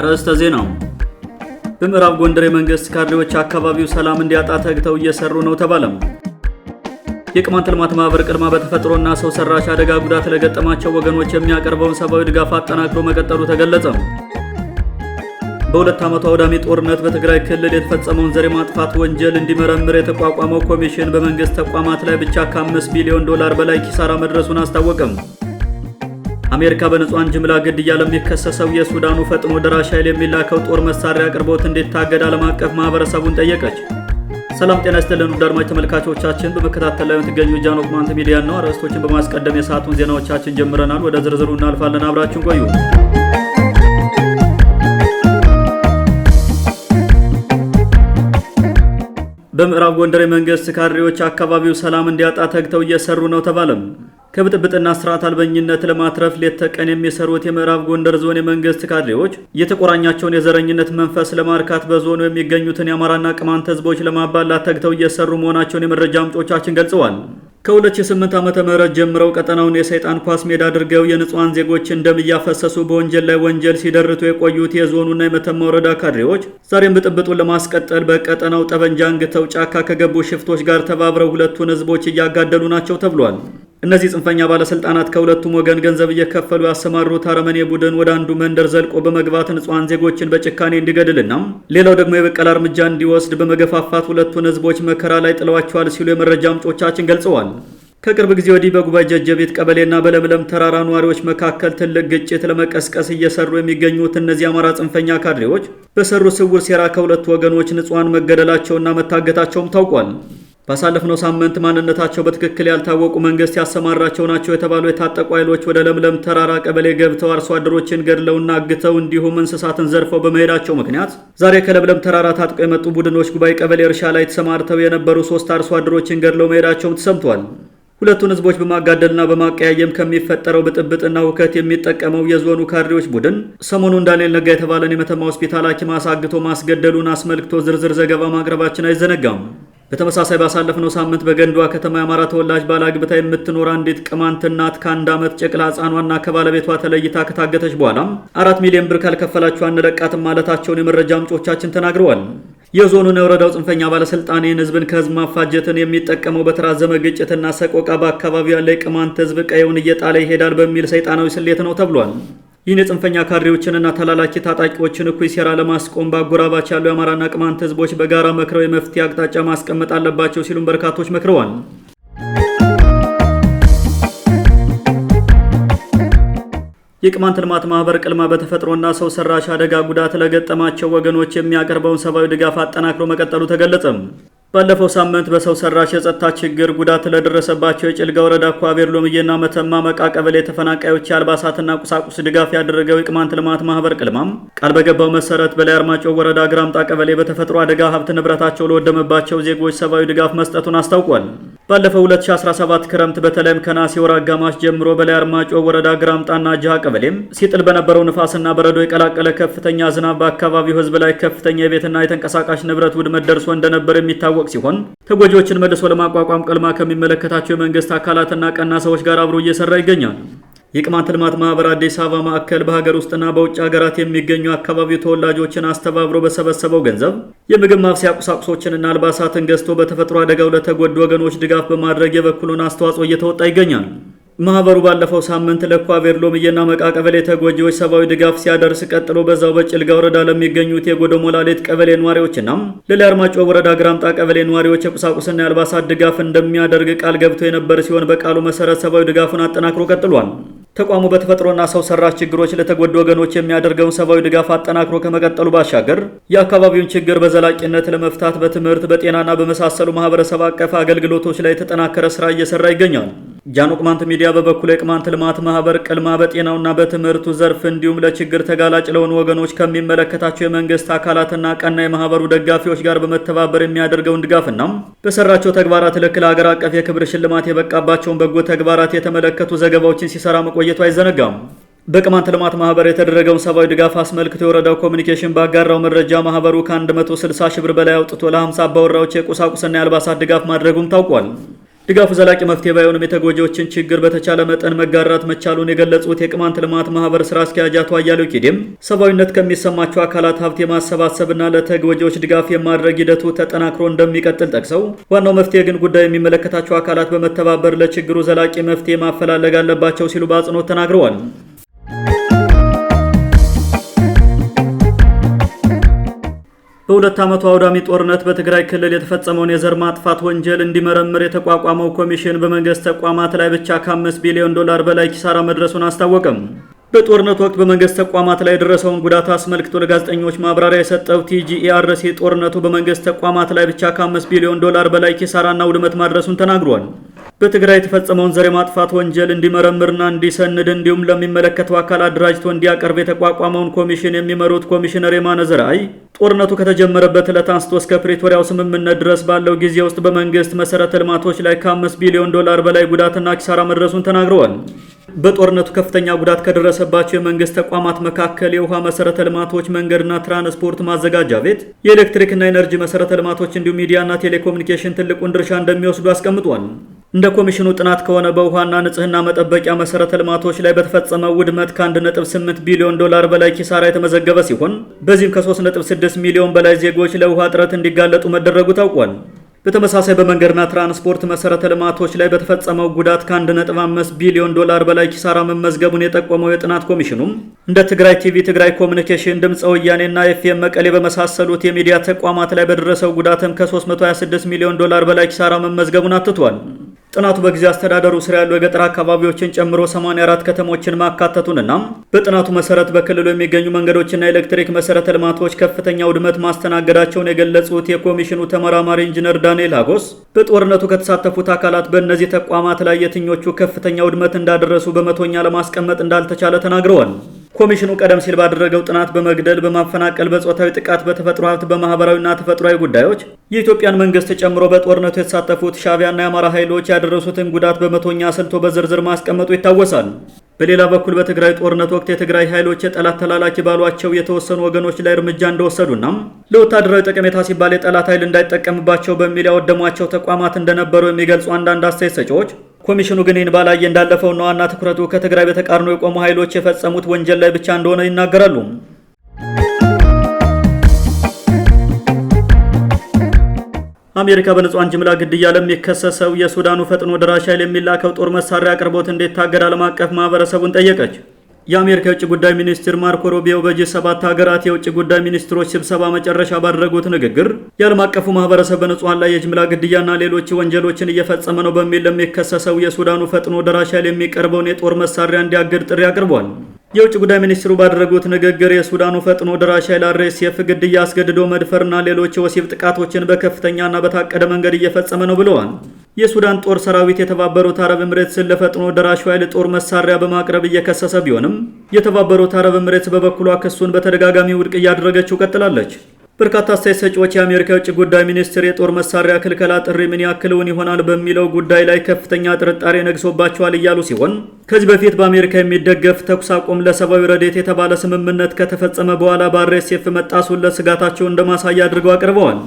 አርዕስተ ዜና። በምዕራብ ጎንደር የመንግስት ካድሬዎች አካባቢው ሰላም እንዲያጣ ተግተው እየሰሩ ነው ተባለም። የቅማንት ልማት ማህበር ቅልማ በተፈጥሮና ሰው ሰራሽ አደጋ ጉዳት ለገጠማቸው ወገኖች የሚያቀርበውን ሰብአዊ ድጋፍ አጠናክሮ መቀጠሉ ተገለጸ። በሁለት ዓመቱ አውዳሚ ጦርነት በትግራይ ክልል የተፈጸመውን ዘር ማጥፋት ወንጀል እንዲመረምር የተቋቋመው ኮሚሽን በመንግስት ተቋማት ላይ ብቻ ከ5 ቢሊዮን ዶላር በላይ ኪሳራ መድረሱን አስታወቀም። አሜሪካ በንጹሃን ጅምላ ግድያ ለሚከሰሰው የሱዳኑ ፈጥኖ ደራሽ ኃይል የሚላከው ጦር መሳሪያ አቅርቦት እንዲታገድ ዓለም አቀፍ ማህበረሰቡን ጠየቀች። ሰላም ጤና ይስጥልን ውድ አድማጭ ተመልካቾቻችን፣ በመከታተል ላይ የምትገኙ ጃኖ ቅማንት ሚዲያ ነው። አርዕስቶችን በማስቀደም የሰዓቱን ዜናዎቻችን ጀምረናል። ወደ ዝርዝሩ እናልፋለን። አብራችሁን ቆዩ። በምዕራብ ጎንደር የመንግስት ካድሬዎች አካባቢው ሰላም እንዲያጣ ተግተው እየሰሩ ነው ተባለም። ከብጥብጥና ስርዓት አልበኝነት ለማትረፍ ሌት ተቀን የሚሰሩት የምዕራብ ጎንደር ዞን የመንግስት ካድሬዎች የተቆራኛቸውን የዘረኝነት መንፈስ ለማርካት በዞኑ የሚገኙትን የአማራና ቅማንት ህዝቦች ለማባላት ተግተው እየሰሩ መሆናቸውን የመረጃ ምንጮቻችን ገልጸዋል። ከ2008 ዓ.ም ጀምረው ቀጠናውን የሰይጣን ኳስ ሜዳ አድርገው የንጹሃን ዜጎችን ደም እያፈሰሱ በወንጀል ላይ ወንጀል ሲደርቱ የቆዩት የዞኑና የመተማ ወረዳ ካድሬዎች ዛሬም ብጥብጡን ለማስቀጠል በቀጠናው ጠበንጃ አንግተው ጫካ ከገቡ ሽፍቶች ጋር ተባብረው ሁለቱን ህዝቦች እያጋደሉ ናቸው ተብሏል። እነዚህ ጽንፈኛ ባለስልጣናት ከሁለቱም ወገን ገንዘብ እየከፈሉ ያሰማሩት አረመኔ ቡድን ወደ አንዱ መንደር ዘልቆ በመግባት ንጹሃን ዜጎችን በጭካኔ እንዲገድልና ሌላው ደግሞ የበቀል እርምጃ እንዲወስድ በመገፋፋት ሁለቱን ህዝቦች መከራ ላይ ጥለዋቸዋል ሲሉ የመረጃ ምንጮቻችን ገልጸዋል። ከቅርብ ጊዜ ወዲህ በጉባኤ ጀጀቤት ቀበሌና በለምለም ተራራ ነዋሪዎች መካከል ትልቅ ግጭት ለመቀስቀስ እየሰሩ የሚገኙት እነዚህ አማራ ጽንፈኛ ካድሬዎች በሰሩ ስውር ሴራ ከሁለቱ ወገኖች ንጹሃን መገደላቸውና መታገታቸውም ታውቋል። ባሳለፍነው ሳምንት ማንነታቸው በትክክል ያልታወቁ መንግስት ያሰማራቸው ናቸው የተባሉ የታጠቁ ኃይሎች ወደ ለምለም ተራራ ቀበሌ ገብተው አርሶ አደሮችን ገድለውና አግተው እንዲሁም እንስሳትን ዘርፈው በመሄዳቸው ምክንያት ዛሬ ከለምለም ተራራ ታጥቀው የመጡ ቡድኖች ጉባኤ ቀበሌ እርሻ ላይ ተሰማርተው የነበሩ 3 አርሶ አደሮችን ገድለው መሄዳቸውም ተሰምቷል። ሁለቱን ህዝቦች በማጋደልና በማቀያየም ከሚፈጠረው ብጥብጥና ሁከት የሚጠቀመው የዞኑ ካድሬዎች ቡድን ሰሞኑን ዳንኤል ነጋ የተባለን የመተማ ሆስፒታል ሐኪም አሳግቶ ማስገደሉን አስመልክቶ ዝርዝር ዘገባ ማቅረባችን አይዘነጋም። በተመሳሳይ ባሳለፍነው ሳምንት በገንዷ ከተማ የአማራ ተወላጅ ባላግብታ የምትኖር አንዲት ቅማንት እናት ከ1 ዓመት ጨቅላ ህጻኗና ከባለቤቷ ተለይታ ከታገተች በኋላ 4 ሚሊዮን ብር ካልከፈላችሁ አንለቃትም ማለታቸውን የመረጃ ምንጮቻችን ተናግረዋል። የዞኑን የወረዳው ጽንፈኛ ባለስልጣን ይህን ህዝብን ከህዝብ ማፋጀትን የሚጠቀመው በተራዘመ ግጭትና ሰቆቃ በአካባቢው ያለ የቅማንት ህዝብ ቀየውን እየጣለ ይሄዳል በሚል ሰይጣናዊ ስሌት ነው ተብሏል። ይህን የጽንፈኛ ካድሬዎችንና ተላላኪ ታጣቂዎችን እኩይ ሴራ ለማስቆም በአጎራባች ያሉ የአማራና ቅማንት ህዝቦች በጋራ መክረው የመፍትሄ አቅጣጫ ማስቀመጥ አለባቸው ሲሉም በርካቶች መክረዋል። የቅማንት ልማት ማህበር ቅልማ በተፈጥሮና ሰው ሰራሽ አደጋ ጉዳት ለገጠማቸው ወገኖች የሚያቀርበውን ሰብአዊ ድጋፍ አጠናክሮ መቀጠሉ ተገለጸም። ባለፈው ሳምንት በሰው ሰራሽ የጸጥታ ችግር ጉዳት ለደረሰባቸው የጭልጋ ወረዳ ኳቤር ሎምዬና መተማ መቃ ቀበሌ ተፈናቃዮች የአልባሳትና ቁሳቁስ ድጋፍ ያደረገው የቅማንት ልማት ማህበር ቅልማም ቃል በገባው መሰረት በላይ አርማጮ ወረዳ ግራምጣ ቀበሌ በተፈጥሮ አደጋ ሀብት ንብረታቸው ለወደመባቸው ዜጎች ሰብአዊ ድጋፍ መስጠቱን አስታውቋል። ባለፈው 2017 ክረምት በተለይም ከነሐሴ ወር አጋማሽ ጀምሮ በላይ አርማጮ ወረዳ ግራምጣና ጃሃ ቀበሌም ሲጥል በነበረው ንፋስና በረዶ የቀላቀለ ከፍተኛ ዝናብ በአካባቢው ህዝብ ላይ ከፍተኛ የቤትና የተንቀሳቃሽ ንብረት ውድመት ደርሶ እንደነበር የሚታወቅ ሲሆን ተጎጂዎችን መልሶ ለማቋቋም ቅልማ ከሚመለከታቸው የመንግስት አካላትና ቀና ሰዎች ጋር አብሮ እየሰራ ይገኛል። የቅማንት ልማት ማህበር አዲስ አበባ ማዕከል በሀገር ውስጥና በውጭ ሀገራት የሚገኙ አካባቢው ተወላጆችን አስተባብሮ በሰበሰበው ገንዘብ የምግብ ማብሰያ ቁሳቁሶችንና አልባሳትን ገዝቶ በተፈጥሮ አደጋው ለተጎዱ ወገኖች ድጋፍ በማድረግ የበኩሉን አስተዋጽኦ እየተወጣ ይገኛል። ማህበሩ ባለፈው ሳምንት ለኳቤር ሎምዬና መቃ ቀበሌ ተጎጂዎች ሰብአዊ ድጋፍ ሲያደርስ ቀጥሎ በዛው በጭልጋ ወረዳ ለሚገኙት የጎዶ ሞላሌት ቀበሌ ነዋሪዎችና ለላይ አርማጮ ወረዳ ግራምጣ ቀበሌ ነዋሪዎች የቁሳቁስና የአልባሳት ድጋፍ እንደሚያደርግ ቃል ገብቶ የነበር ሲሆን በቃሉ መሰረት ሰብአዊ ድጋፉን አጠናክሮ ቀጥሏል። ተቋሙ በተፈጥሮና ሰው ሰራሽ ችግሮች ለተጎዱ ወገኖች የሚያደርገውን ሰብአዊ ድጋፍ አጠናክሮ ከመቀጠሉ ባሻገር የአካባቢውን ችግር በዘላቂነት ለመፍታት በትምህርት፣ በጤናና በመሳሰሉ ማህበረሰብ አቀፍ አገልግሎቶች ላይ የተጠናከረ ስራ እየሰራ ይገኛል። ጃኖ ቅማንት ሚዲያ በበኩሉ የቅማንት ልማት ማህበር ቅልማ በጤናውና በትምህርቱ ዘርፍ እንዲሁም ለችግር ተጋላጭ ለሆኑ ወገኖች ከሚመለከታቸው የመንግስት አካላትና ቀና የማህበሩ ደጋፊዎች ጋር በመተባበር የሚያደርገውን ድጋፍና በሰራቸው ተግባራት ልክ ለሀገር አቀፍ የክብር ሽልማት የበቃባቸውን በጎ ተግባራት የተመለከቱ ዘገባዎችን ሲሰራ መቆየቱ አይዘነጋም። በቅማንት ልማት ማህበር የተደረገውን ሰብአዊ ድጋፍ አስመልክቶ የወረዳው ኮሚኒኬሽን ባጋራው መረጃ ማህበሩ ከ160 ሺህ ብር በላይ አውጥቶ ለ50 አባወራዎች የቁሳቁስና የአልባሳት ድጋፍ ማድረጉም ታውቋል። ድጋፉ ዘላቂ መፍትሄ ባይሆንም የተጎጂዎችን ችግር በተቻለ መጠን መጋራት መቻሉን የገለጹት የቅማንት ልማት ማህበር ስራ አስኪያጅ አቶ አያሌው ኪዴም ሰብአዊነት ከሚሰማቸው አካላት ሀብት የማሰባሰብና ለተጎጂዎች ድጋፍ የማድረግ ሂደቱ ተጠናክሮ እንደሚቀጥል ጠቅሰው ዋናው መፍትሄ ግን ጉዳዩ የሚመለከታቸው አካላት በመተባበር ለችግሩ ዘላቂ መፍትሄ ማፈላለግ አለባቸው ሲሉ በአጽንኦት ተናግረዋል። በሁለት ዓመቱ አውዳሚ ጦርነት በትግራይ ክልል የተፈጸመውን የዘር ማጥፋት ወንጀል እንዲመረምር የተቋቋመው ኮሚሽን በመንግስት ተቋማት ላይ ብቻ ከ5 ቢሊዮን ዶላር በላይ ኪሳራ መድረሱን አስታወቀም። በጦርነቱ ወቅት በመንግስት ተቋማት ላይ የደረሰውን ጉዳት አስመልክቶ ለጋዜጠኞች ማብራሪያ የሰጠው ቲጂኢአርሲ ጦርነቱ በመንግስት ተቋማት ላይ ብቻ ከ5 ቢሊዮን ዶላር በላይ ኪሳራና ውድመት ማድረሱን ተናግሯል። በትግራይ የተፈጸመውን ዘር ማጥፋት ወንጀል እንዲመረምርና እንዲሰንድ እንዲሁም ለሚመለከተው አካል አደራጅቶ እንዲያቀርብ የተቋቋመውን ኮሚሽን የሚመሩት ኮሚሽነር የማነ ዘርአይ ጦርነቱ ከተጀመረበት ዕለት አንስቶ እስከ ፕሪቶሪያው ስምምነት ድረስ ባለው ጊዜ ውስጥ በመንግስት መሰረተ ልማቶች ላይ ከ5 ቢሊዮን ዶላር በላይ ጉዳትና ኪሳራ መድረሱን ተናግረዋል። በጦርነቱ ከፍተኛ ጉዳት ከደረሰባቸው የመንግስት ተቋማት መካከል የውሃ መሰረተ ልማቶች፣ መንገድና ትራንስፖርት ማዘጋጃ ቤት፣ የኤሌክትሪክና ኤነርጂ መሰረተ ልማቶች እንዲሁም ሚዲያና ቴሌኮሙኒኬሽን ትልቁን ድርሻ እንደሚወስዱ አስቀምጧል። እንደ ኮሚሽኑ ጥናት ከሆነ በውሃና ንጽህና መጠበቂያ መሰረተ ልማቶች ላይ በተፈጸመው ውድመት ከ1.8 ቢሊዮን ዶላር በላይ ኪሳራ የተመዘገበ ሲሆን በዚህም ከ3.6 ሚሊዮን በላይ ዜጎች ለውሃ እጥረት እንዲጋለጡ መደረጉ ታውቋል። በተመሳሳይ በመንገድና ትራንስፖርት መሰረተ ልማቶች ላይ በተፈጸመው ጉዳት ከ1.5 ቢሊዮን ዶላር በላይ ኪሳራ መመዝገቡን የጠቆመው የጥናት ኮሚሽኑም እንደ ትግራይ ቲቪ፣ ትግራይ ኮሙኒኬሽን፣ ድምፀ ወያኔና ኤፍኤም መቀሌ በመሳሰሉት የሚዲያ ተቋማት ላይ በደረሰው ጉዳትም ከ326 ሚሊዮን ዶላር በላይ ኪሳራ መመዝገቡን አትቷል። ጥናቱ በጊዜ አስተዳደሩ ስር ያሉ የገጠር አካባቢዎችን ጨምሮ 84 ከተሞችን ማካተቱንና በጥናቱ መሰረት በክልሉ የሚገኙ መንገዶችና ኤሌክትሪክ መሰረተ ልማቶች ከፍተኛ ውድመት ማስተናገዳቸውን የገለጹት የኮሚሽኑ ተመራማሪ ኢንጂነር ዳንኤል ሀጎስ በጦርነቱ ከተሳተፉት አካላት በእነዚህ ተቋማት ላይ የትኞቹ ከፍተኛ ውድመት እንዳደረሱ በመቶኛ ለማስቀመጥ እንዳልተቻለ ተናግረዋል። ኮሚሽኑ ቀደም ሲል ባደረገው ጥናት በመግደል፣ በማፈናቀል፣ በጾታዊ ጥቃት፣ በተፈጥሮ ሀብት፣ በማህበራዊና ተፈጥሯዊ ጉዳዮች የኢትዮጵያን መንግስት ጨምሮ በጦርነቱ የተሳተፉት ሻዕቢያና የአማራ ኃይሎች ያደረሱትን ጉዳት በመቶኛ ስልቶ በዝርዝር ማስቀመጡ ይታወሳል። በሌላ በኩል በትግራይ ጦርነት ወቅት የትግራይ ኃይሎች የጠላት ተላላኪ ባሏቸው የተወሰኑ ወገኖች ላይ እርምጃ እንደወሰዱና ለወታደራዊ ጠቀሜታ ሲባል የጠላት ኃይል እንዳይጠቀምባቸው በሚል ያወደሟቸው ተቋማት እንደነበሩ የሚገልጹ አንዳንድ አስተያየት ሰጪዎች ኮሚሽኑ ግን ይህን ባላየ እንዳለፈውና ዋና ትኩረቱ ከትግራይ በተቃርኖ የቆሙ ኃይሎች የፈጸሙት ወንጀል ላይ ብቻ እንደሆነ ይናገራሉ። አሜሪካ በንጹሃን ጅምላ ግድያ ለሚከሰሰው የሱዳኑ ፈጥኖ ደራሽ ኃይል የሚላከው ጦር መሳሪያ አቅርቦት እንዲታገድ ዓለም አቀፍ ማህበረሰቡን ጠየቀች። የአሜሪካ የውጭ ጉዳይ ሚኒስትር ማርኮ ሩቢዮ በጂ7 ሀገራት የውጭ ጉዳይ ሚኒስትሮች ስብሰባ መጨረሻ ባደረጉት ንግግር የዓለም አቀፉ ማህበረሰብ በንጹሃን ላይ የጅምላ ግድያና ሌሎች ወንጀሎችን እየፈጸመ ነው በሚል ለሚከሰሰው የሱዳኑ ፈጥኖ ደራሽ ኃይል የሚቀርበውን የጦር መሳሪያ እንዲያገድ ጥሪ አቅርቧል። የውጭ ጉዳይ ሚኒስትሩ ባደረጉት ንግግር የሱዳኑ ፈጥኖ ደራሽ ኃይል አርኤስኤፍ ግድያ፣ አስገድዶ መድፈርና ሌሎች የወሲብ ጥቃቶችን በከፍተኛና በታቀደ መንገድ እየፈጸመ ነው ብለዋል። የሱዳን ጦር ሰራዊት የተባበሩት አረብ ኤምሬትስን ለፈጥኖ ደራሹ ኃይል ጦር መሳሪያ በማቅረብ እየከሰሰ ቢሆንም የተባበሩት አረብ ኤምሬትስ በበኩሏ ክሱን በተደጋጋሚ ውድቅ እያደረገችው ቀጥላለች። በርካታ አስተያየት ሰጪዎች የአሜሪካ የውጭ ጉዳይ ሚኒስትር የጦር መሳሪያ ክልከላ ጥሪ ምን ያክልውን ይሆናል በሚለው ጉዳይ ላይ ከፍተኛ ጥርጣሬ ነግሶባቸዋል እያሉ ሲሆን ከዚህ በፊት በአሜሪካ የሚደገፍ ተኩስ አቁም ለሰብአዊ ረድኤት የተባለ ስምምነት ከተፈጸመ በኋላ በአርኤስኤፍ መጣሱን ለስጋታቸው እንደማሳያ አድርገው አቅርበዋል።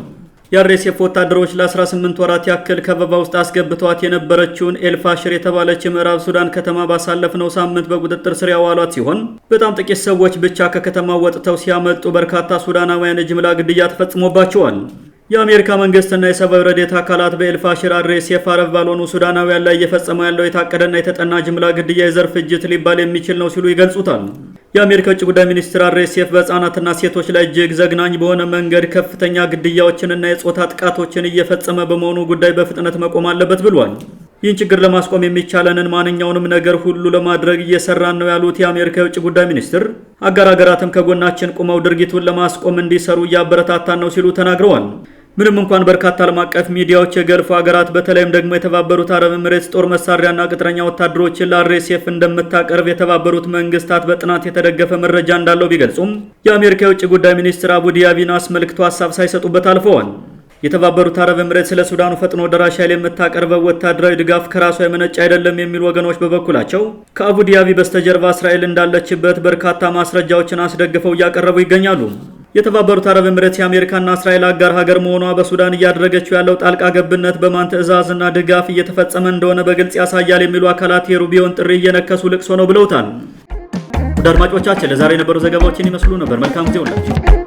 የአርኤስኤፍ ወታደሮች ለ18 ወራት ያክል ከበባ ውስጥ አስገብተዋት የነበረችውን ኤልፋሽር የተባለች የምዕራብ ሱዳን ከተማ ባሳለፍነው ሳምንት በቁጥጥር ስር ያዋሏት ሲሆን በጣም ጥቂት ሰዎች ብቻ ከከተማው ወጥተው ሲያመልጡ በርካታ ሱዳናውያን የጅምላ ግድያ ተፈጽሞባቸዋል። የአሜሪካ መንግስትና የሰብአዊ ረድኤት አካላት በኤልፋሽር አርኤስኤፍ አረብ ባልሆኑ ሱዳናውያን ላይ እየፈጸመው ያለው የታቀደና የተጠና ጅምላ ግድያ የዘር ፍጅት ሊባል የሚችል ነው ሲሉ ይገልጹታል። የአሜሪካ ውጭ ጉዳይ ሚኒስትር አርኤስኤፍ በህፃናትና ሴቶች ላይ እጅግ ዘግናኝ በሆነ መንገድ ከፍተኛ ግድያዎችንና የጾታ ጥቃቶችን እየፈጸመ በመሆኑ ጉዳይ በፍጥነት መቆም አለበት ብሏል። ይህን ችግር ለማስቆም የሚቻለንን ማንኛውንም ነገር ሁሉ ለማድረግ እየሰራን ነው ያሉት የአሜሪካ የውጭ ጉዳይ ሚኒስትር አጋር ሀገራትም ከጎናችን ቁመው ድርጊቱን ለማስቆም እንዲሰሩ እያበረታታን ነው ሲሉ ተናግረዋል። ምንም እንኳን በርካታ ዓለም አቀፍ ሚዲያዎች የገልፉ ሀገራት በተለይም ደግሞ የተባበሩት አረብ ኤምሬትስ ጦር መሳሪያና ቅጥረኛ ወታደሮችን ለአርኤስኤፍ እንደምታቀርብ የተባበሩት መንግስታት በጥናት የተደገፈ መረጃ እንዳለው ቢገልጹም የአሜሪካ የውጭ ጉዳይ ሚኒስትር አቡ ዲያቢን አስመልክቶ ሀሳብ ሳይሰጡበት አልፈዋል። የተባበሩት አረብ ኤምሬትስ ለሱዳኑ ፈጥኖ ደራሽ ኃይል የምታቀርበው ወታደራዊ ድጋፍ ከራሷ የመነጨ አይደለም የሚሉ ወገኖች በበኩላቸው ከአቡ ዲያቢ በስተጀርባ እስራኤል እንዳለችበት በርካታ ማስረጃዎችን አስደግፈው እያቀረቡ ይገኛሉ። የተባበሩት አረብ ኤምሬትስ የአሜሪካና እስራኤል አጋር ሀገር መሆኗ በሱዳን እያደረገችው ያለው ጣልቃ ገብነት በማን ትዕዛዝና ድጋፍ እየተፈጸመ እንደሆነ በግልጽ ያሳያል የሚሉ አካላት የሩቢዮን ጥሪ እየነከሱ ልቅሶ ነው ብለውታል። ውድ አድማጮቻችን ለዛሬ የነበሩ ዘገባዎችን ይመስሉ ነበር። መልካም ጊዜ ሁላችሁ